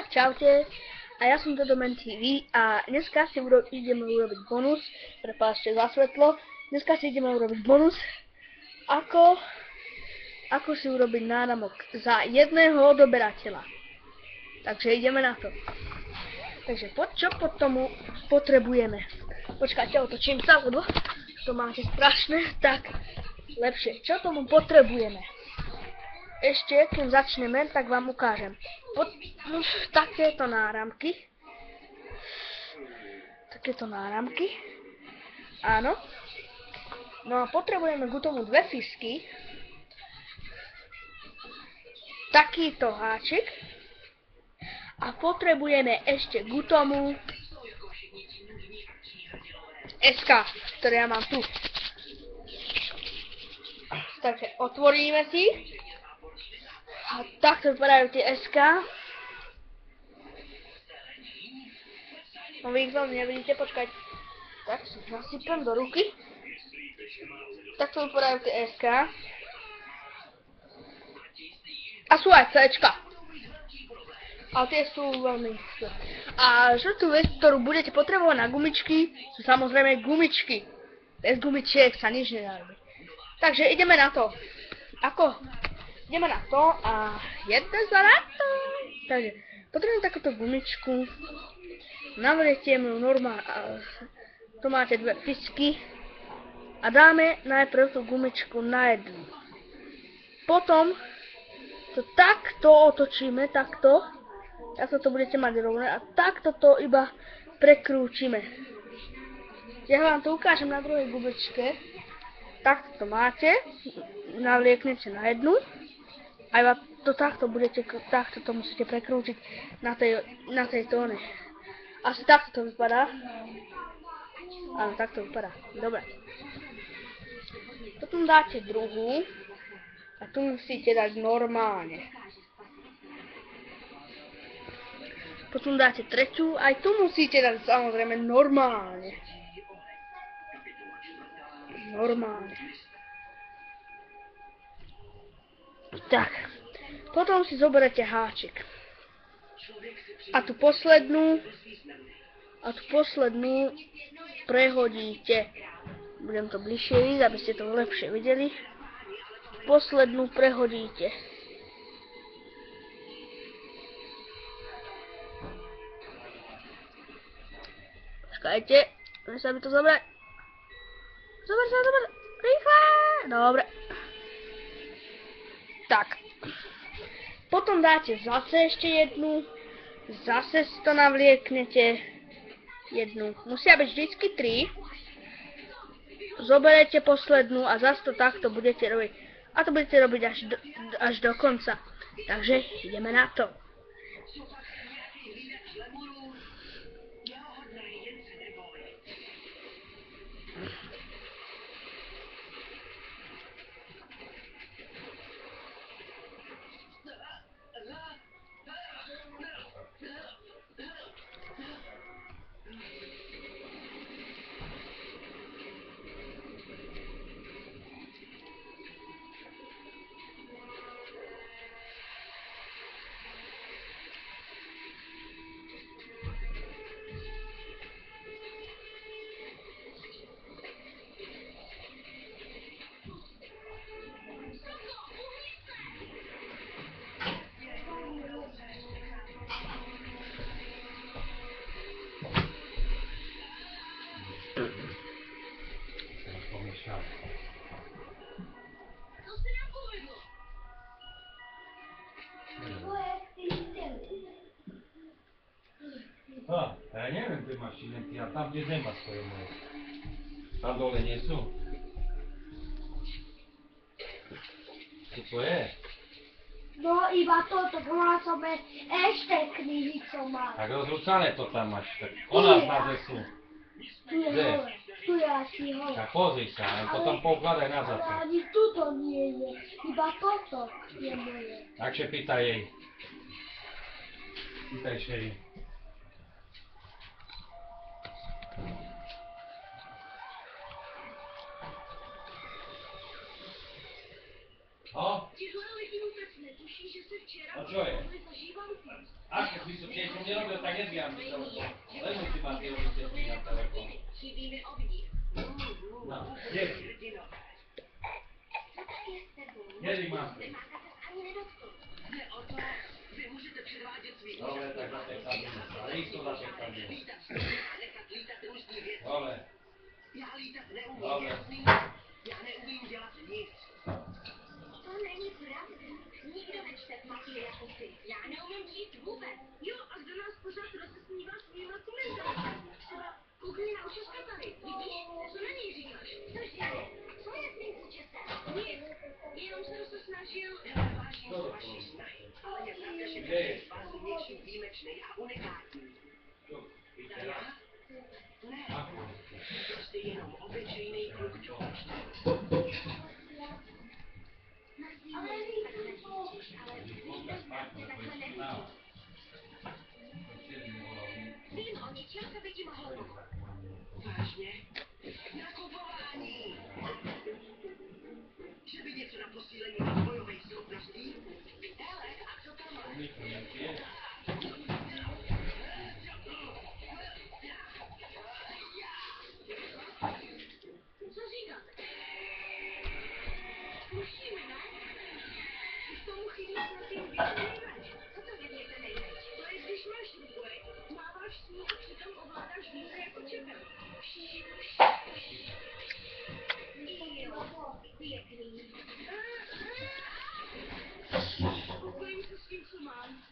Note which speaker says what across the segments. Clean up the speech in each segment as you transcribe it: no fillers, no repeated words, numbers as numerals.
Speaker 1: Čaute, a ja som Dodoman TV a dneska si ideme urobiť bonus, prepáčte za svetlo, dneska si ideme urobiť bonus, ako si urobiť náramok za jedného odoberateľa. Takže ideme na to. Takže čo pod tomu potrebujeme? Počkajte, otočím sa, lebo to máte strašné, tak lepšie. Čo tomu potrebujeme? Ešte, kým začneme, tak vám ukážem. Takéto náramky. Áno. No a potrebujeme k tomu dve fisky. Takýto háčik. A potrebujeme ešte k tomu SK, ktoré ja mám tu. Takže otvoríme si. A takto vypadajú tie SK. No vy ich veľmi nevidíte, počkajte. Tak si nasypem do ruky. Takto vypadajú tie SK. A sú aj Cčka. Ale tie sú veľmi... A žltú vec, ktorú budete potrebovať na gumičky, sú samozrejme gumičky. Bez gumičiek sa nič nedá robiť. Takže ideme na to. Ideme na to a jedne za na to. Takže potrebujem takúto gumičku. Navriete ju normálne. Tu máte dve fisky. A dáme najprv tú gumičku na jednu. Potom to takto otočíme, takto. Takto to budete mať rovné a takto to iba prekrúčime. Ja vám to ukážem na druhej gumičke. Takto to máte. Navlieknete na jednu. A iba to takto to musíte prekrútiť na tej tóne. Asi takto to vypadá. Áno, takto vypadá. Dobre. Potom dáte druhú. A tu musíte dať normálne. Potom dáte tretiu. Aj tu musíte dať samozrejme normálne. Tak, potom si zoberete háčik. A tú poslednú prehodíte. Budem to bližšie ísť, aby ste to lepšie videli. Poslednú prehodíte. Počkajte, sa mi to zobrať. Zober. Rýchle. Dobre. Tak. Potom dáte zase ešte jednu. Zase si to navlieknete. Jednu. Musia byť vždycky 3. Zoberete poslednú a zase to takto budete robiť. A to budete robiť až do konca. Takže ideme na to.
Speaker 2: Ja neviem, kde máš šilenky, a tam, kde zema stojí moje. Tam dole nie sú. Čo to je?
Speaker 3: No iba toto, bola som ešte knihy, čo mám.
Speaker 2: Tak rozrúcané to tam máš, tak ona znáze sú.
Speaker 3: Tu je
Speaker 2: Kde?
Speaker 3: hole, tu je asi hole.
Speaker 2: Tak pozri sa, len potom poukladaj na
Speaker 3: Ale
Speaker 2: zase.
Speaker 3: ani tuto nie je, iba toto je moje.
Speaker 2: Takže pýtaj jej. Pýtaj jej.
Speaker 3: Ti želeli si úpecné tuši.
Speaker 2: A čo je? Ako si to, keď som nerobil, tak nezbieram si telefón. Len musím mať tie rozličenie na telefón. No, kde si? Kedy mám? Dobre, tak zatekám dnes. Ale isto zatekám dnes. Dobre. Dobre.
Speaker 3: To není pravda. Nikdo nečte papír jako ty. Já neumím číst vůbec. Jo, a kdo nás pořád rozesmívá svýma komentáři? Třeba koukni na učestka tady. Vidíš, co na něj říkáš? Cože? Co je s tím účestem? Nic. Jenom jsem se snažil... Vážím si vaší snahy. Ale je pravda, že každý z vás je něčím výjimečný a unikátní. Diana? Ne. Prostě jenom obyčejný kluk George. Ale nikdo takhle nevidí. Vím o něčem, co by ti mohlo pomoct. Vážně? Nakupování! Že by něco na posílení rozvojových schopností? Hele, a co tam máš? Co říkáte? Musíme, ne? K tomu chybí snad jen větší nejmeč. Co to věděte nejmeč? To je, když máš ruku, máváš s ní a přitom ovládáš více jako čepel. Jo, pěkný. Spokojím se s tím, co mám.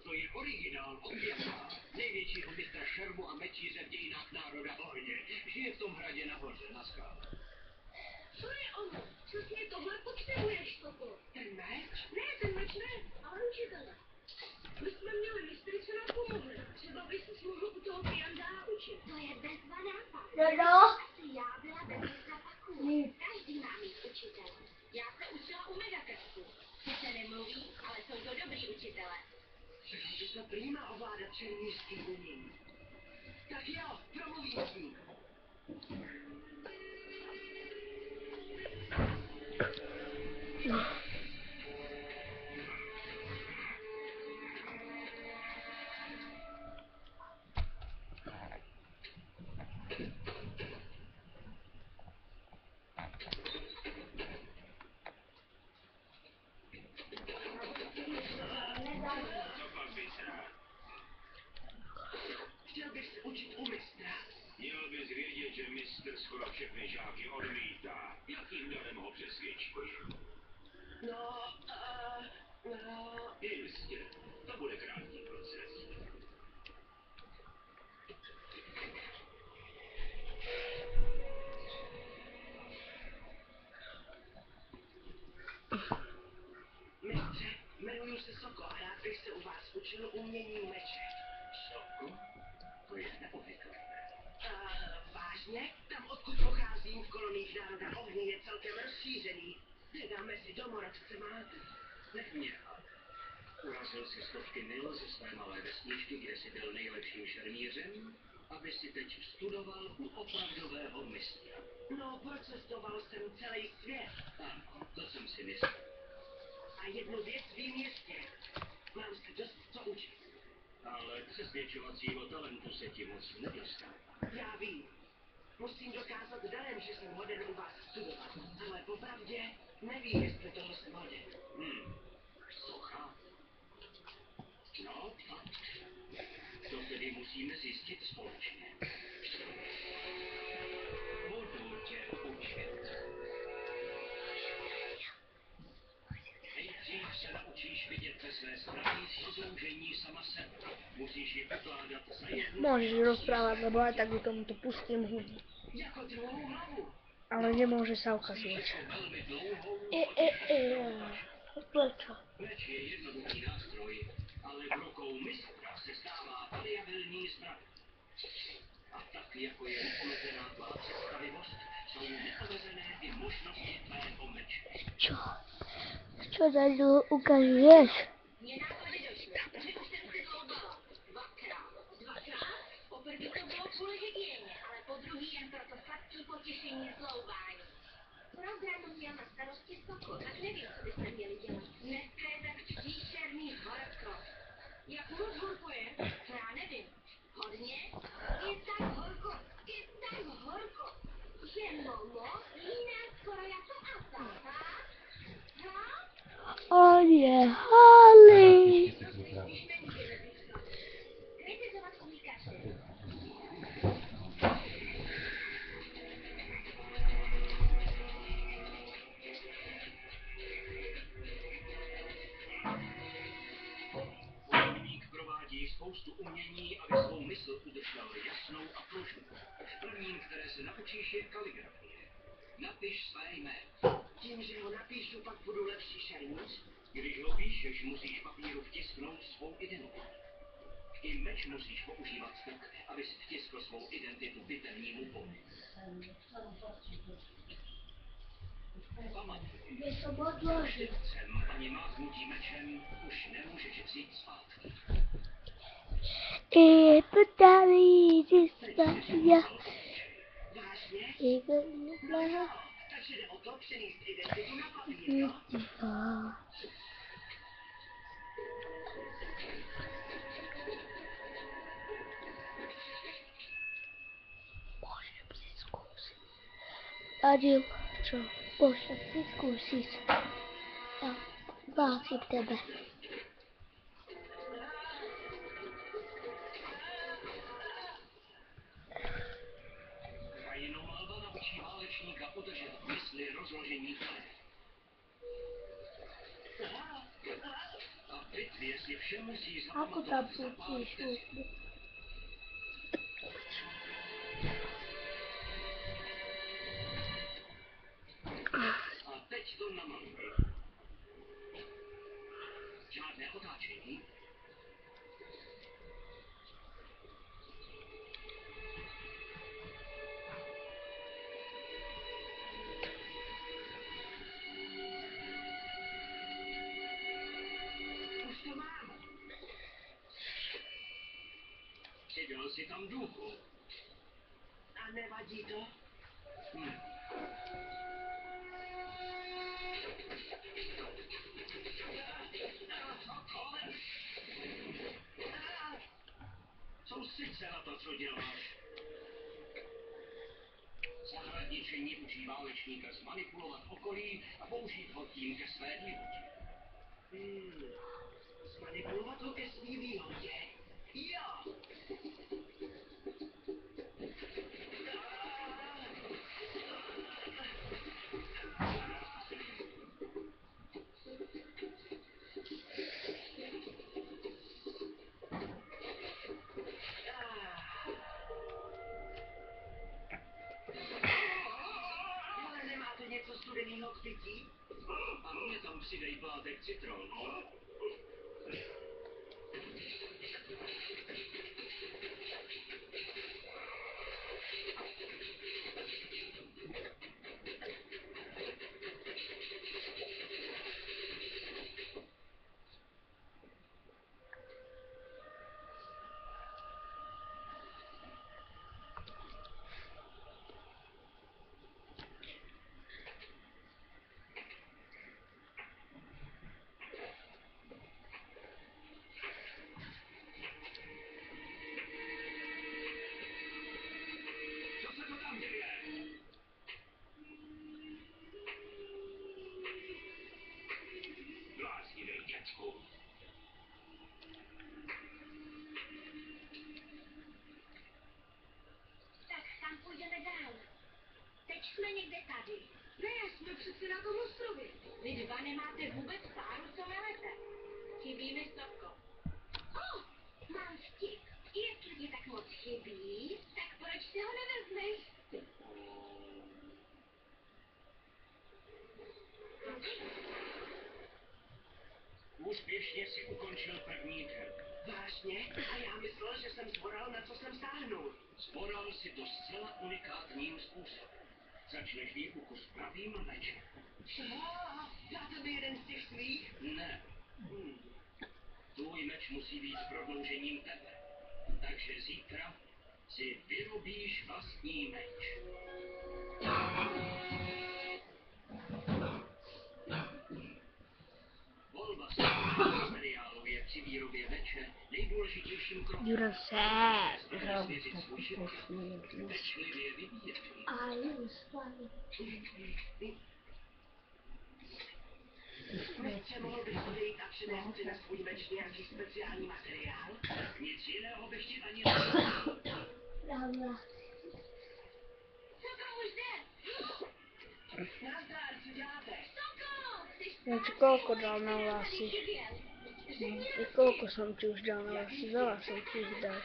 Speaker 4: To je originál oběta. Největšího mistra šermu a mečíře v dějinách národa ohně. Žije v tom hradě nahoře, na skále.
Speaker 3: Co je ono? Přesně tohle potřebuješ, Koko.
Speaker 4: Ten meč?
Speaker 3: Ne, ten meč ne, ale učitele. My jsme měli mistry, co nám pomohli. Třeba by se mohl u toho Piandá učit. To je bezva nápad. Asi já byla bez mistra Paku. Každý má mít učitele. Já se učila u Megakasku. Sice nemluví, ale jsou to dobrý učitele.
Speaker 4: Takže se prýma ovládat černířský umění. Tak jo, promluvím s ním. Chtěl bych se učit u mistra.
Speaker 5: Měl bys vědět, že mistr skoro všechny žáky odmítá. Jakým darem ho přesvědčíš?
Speaker 4: No.
Speaker 5: Jistě, to bude krátký proces.
Speaker 4: Mistře, jmenuji se Soko a rád bych se u vás učil umění meče.
Speaker 5: Soko? To je neobvyklé.
Speaker 4: Vážně? Tam, odkud pocházím, v koloních národa ohně je celkem rozšířený. Dáme si domorodce, máte?
Speaker 5: Neměl. Urazil si stovky mil ze své malé vesničky, kde si byl nejlepším šermířem, aby si teď studoval u opravdového mistra.
Speaker 4: No, procestoval jsem celý svět.
Speaker 5: Ano, to jsem si myslel.
Speaker 4: A jednu věc vím jistě. Mám se dost co učit.
Speaker 5: Ale přesvědčovacího talentu se ti moc nedostává.
Speaker 4: Já vím. Musím dokázat darem, že jsem hoden u vás studovat. Ale popravdě nevím, jestli toho jsem hoden.
Speaker 5: To chápu. No, fakt. To tedy musíme zjistit společně. Budu tě učit. Nejdřív se naučíš vidět ze své strany soužení sama sebe. Musíš ji pokládat za jednu.
Speaker 1: Môžeš rozprávať, lebo aj tak by tomuto pustím hudbu.
Speaker 4: Jako druhou hlavu.
Speaker 1: Ale nemôže sa ukazovať.
Speaker 5: Velmi dlouhou.
Speaker 1: Prečo?
Speaker 5: Meč je jednoduchý nástroj, ale v rukou mistra se stává variabilní zbraň. A tak, jako je neomezená tvá představivost, jsou neomezené i možnosti tvého meče.
Speaker 1: Čo? Čo tady ukazuješ?
Speaker 3: Mně nápady došly, že už jsem se kloubala. Dvakrát. Po první to bylo kvůli hygieně, ale po druhý jen pro to sladký potěšení zloubání. Proč ráno měl na starosti Sokol, tak nevím, co byste měli dělat. Dneska je tak příšerný horko. Jak moc horko je? To já nevím. Hodně? Je tak horko, že Momo líná skoro jako asa, ha?
Speaker 1: On je halý.
Speaker 3: Kritizovat umí každý.
Speaker 5: Hudebník provádí spoustu umění, aby svou mysl udržel jasnou a pružnou. Prvním, které se naučíš, je kaligrafie. Napiš své jméno.
Speaker 4: Tím, že ho napíšu, pak budu lepší šermíř.
Speaker 5: Když ho píšeš, musíš papíru vtisknout svou identitu. I meč musíš používat tak, abys vtiskl svou identitu bitevnímu poli. Pamatuj, dětcem ani mávnutí mečem už nemůžeš vzít zpátky.
Speaker 1: I to tady zjistila.
Speaker 4: Vážně?
Speaker 1: No
Speaker 4: Jo, takže jde o to přenést identitu na papír, jo?
Speaker 1: Adil, čo? Bože, si skúsiť. Ja básím tebe.
Speaker 5: Krajinomalba naučí válečníka udržet v mysli rozložení karet. A v bitvě si vše musí
Speaker 1: Ako tam
Speaker 5: zapamatovat za pár
Speaker 1: pustíš
Speaker 5: vteřin.
Speaker 1: úsmy?
Speaker 5: A teď to namaluj. Žádné otáčení.
Speaker 4: Už to mám.
Speaker 5: Přidal si tam duchu.
Speaker 4: A nevadí to?
Speaker 5: Soustřeď se na to, co děláš. Zahradničení učí válečníka zmanipulovat okolí a použít ho tím ke své výhodě.
Speaker 4: Zmanipulovat ho ke svý výhodě. Jo! Ale nemáte něco studenýho k pití?
Speaker 5: A mě tam přidej plátek citronu. Co se to tam děje? Bláznivej, děcku.
Speaker 3: Tak kam půjdeme dál? Teď jsme někde tady. Ne, jsme přece na tom ostrově. Vy dva nemáte vůbec páru, co melete. Chybí mi Sokko. Mám vtip. Jestli ti tak moc chybí, tak proč si ho nevezmeš?
Speaker 4: ukončil první den. Vážně? A já myslel, že jsem zvoral, na co jsem sáhnul. Zvoral si to zcela unikátním způsobem. Začneš výuku s pravým mečem. Dáte mi jeden z těch svých? Ne. Tvůj meč musí být prodloužením tebe. Takže zítra si vyrobíš vlastní meč. Volba materiálu je při výrobě meče nejdůležitějším krokem.
Speaker 1: Jura se.
Speaker 4: Svěřit svůj život. Pečlivě vybíjet. Mistře, mohl bych odejít a přinést si na svůj meč nějaký speciální materiál? Nic jiného bych ti ani neřekl.
Speaker 3: Soko už jde!
Speaker 4: Nazdar, co děláte?
Speaker 3: Soko!
Speaker 1: Neviem, koľko dal na vlasy. No, i koľko som ti už dal na vlasy, veľa som ti ich dal.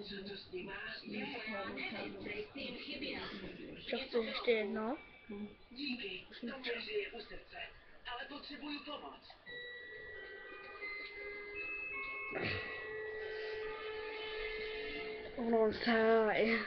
Speaker 4: Co to s ním máš?
Speaker 1: Čo chceš ešte jedno?
Speaker 4: Díky, to mě hřeje u srdce, ale potřebuju pomoc.
Speaker 1: Onsaj.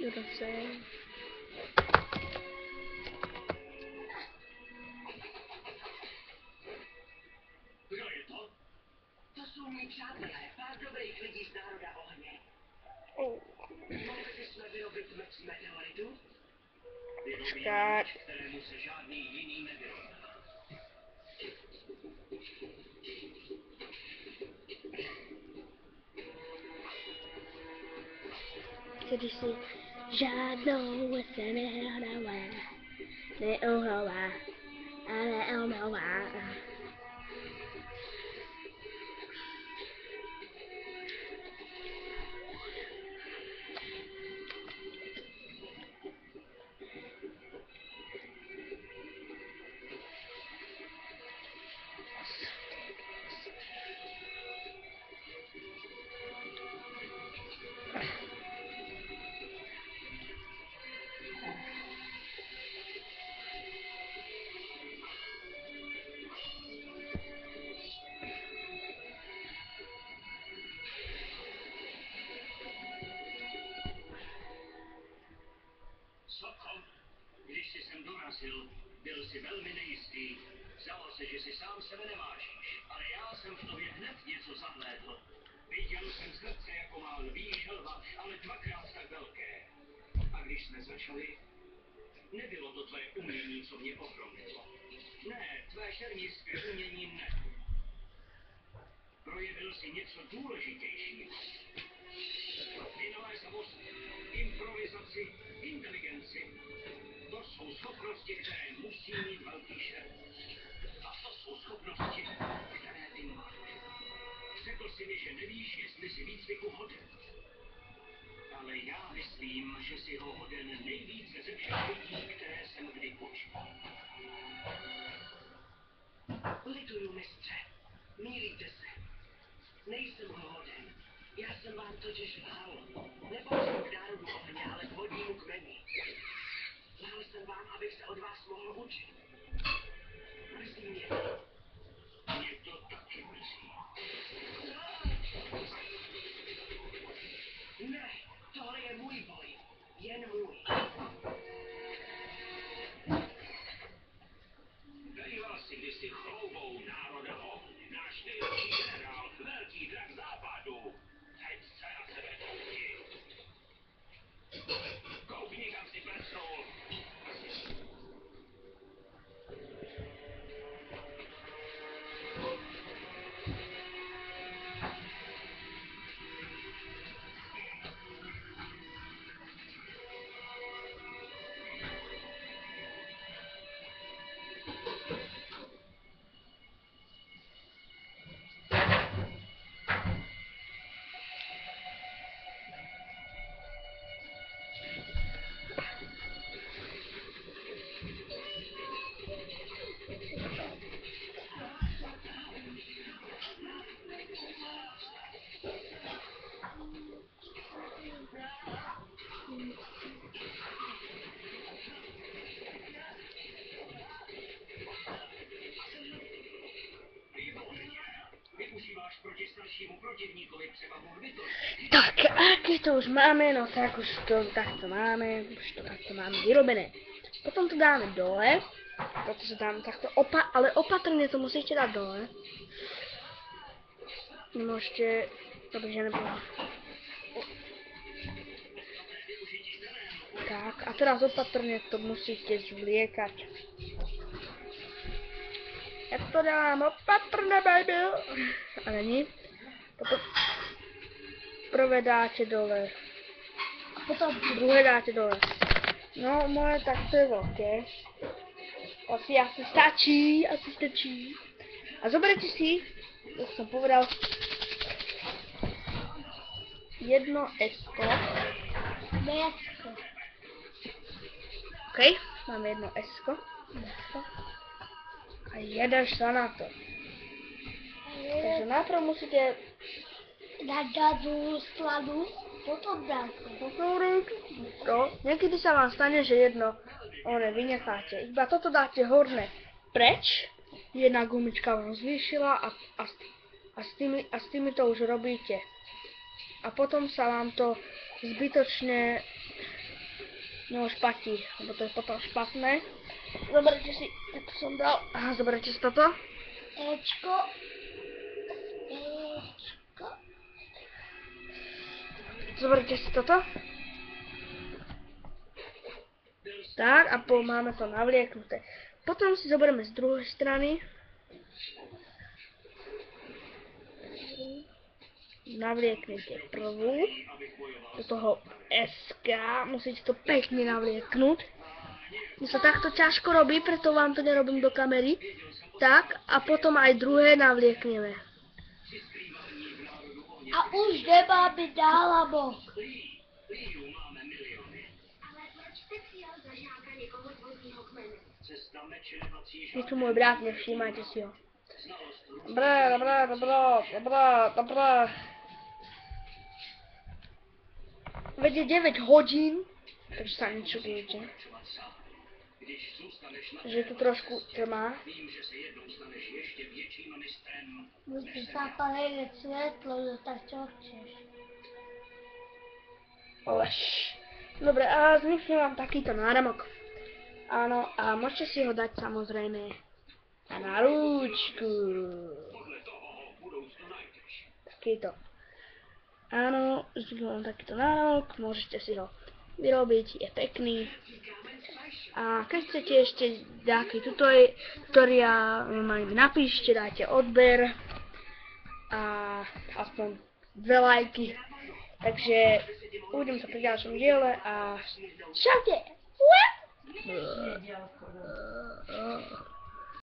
Speaker 1: Jura se.
Speaker 4: Kdo je to? To jsou mý přátelé, pár dobrých lidí z národa ohně. Mohli bychom vyrobit meč z meteoritu? Vyrobíme meč, kterému se žádný jiný nevyrovná.
Speaker 1: Kedy si žádnou se nehledala, neuhla a neumila.
Speaker 4: Soko, když jsi sem dorazil, byl jsi velmi nejistý. Zdálo se, že si sám sebe nevážíš, ale já jsem v tobě hned něco zahlédl. Viděl jsem srdce, jako má lví želva, ale dvakrát tak velké. A když jsme začali, nebylo to tvé umění, co mě ohromilo. Ne, tvé šermířské umění ne. Projevil si něco důležitějšího. Vynalézavost, improvizaci, inteligenci. To jsou schopnosti, které musí mít velký šerm. A to jsou schopnosti, které ty máš. Řekl si mi, že nevíš, jestli si výcviku hoden. Ale já myslím, že si ho hoden nejvíce ze všech lidí, které jsem kdy počul. Lituju, mistře. Mýlíte se. Nejsem ho hoden. Já jsem vám totiž lhal. Nepatřím k národu ohně, ale k vodnímu kmeni. Lhal jsem vám, abych se od vás mohl učit. Mrzí mě to. Mě to taky mrzí. Ne, tohle je můj boj. Jen můj. Býval si kdysi chloubou národa ohně. Náš nejlepší generál, velký drak západu. Teď se na sebe koukni. Koukni, kam si plesnul.
Speaker 5: proti staršímu protivníkovi třeba mohl vytvořit.
Speaker 1: Tak, a keď to už máme, no tak už to takto máme, vyrobené. Potom to dáme dole, toto sa dáme takto, ale opatrne to musíte dať dole. Nemôžete, dobře nebude. Tak, a teraz opatrne to musíte zvliekať. Jak to dám? Opatrne, baby! Ale nie. Potom prvé dáte dole. A potom druhé dáte dole. No, moje takto je veľké. Asi stačí. A zoberte si, jak som povedal, jedno esko. OK, máme jedno esko. A jedeš sa na to. Takže najprv musíte
Speaker 3: dať do skladu, potom dáte.
Speaker 1: No, niekedy sa vám stane, že jedno vynecháte. Iba toto dáte horné preč. Jedna gumička vám zvýšila a s tými to už robíte. A potom sa vám to zbytočne špatí, lebo to je potom špatné. Zoberte si, tak som dal, zoberte si toto.
Speaker 3: Ečko.
Speaker 1: Zoberte si toto. Tak, a máme to navlieknuté. Potom si zoberieme z druhej strany. Navlieknete prvú. Do toho SK. Musíte to pekne navlieknúť. Mne sa takto ťažko robí, preto vám to nerobím do kamery. Tak, a potom aj druhé navliekneme.
Speaker 3: A už nemáme nálamo.
Speaker 1: Je tu môj brat, nevšímajte si ho. Dobrá. Veď je 9 hodín, takže sa nečudujte. Že tu trošku trmá.
Speaker 3: Musíš zapáliť svetlo, že tak čo chceš.
Speaker 1: Lež. Dobre, a vznikne vám takýto náramok. Áno, a môžete si ho dať samozrejme na rúčku. Takýto. Áno, vznikne vám takýto náramok, môžete si ho vyrobiť, je pekný. A keď chcete ešte nejaký tutoriál, napíšte, dajte odber a aspoň 2 lajky. Takže uvidím sa pri ďalšom diele a čaute!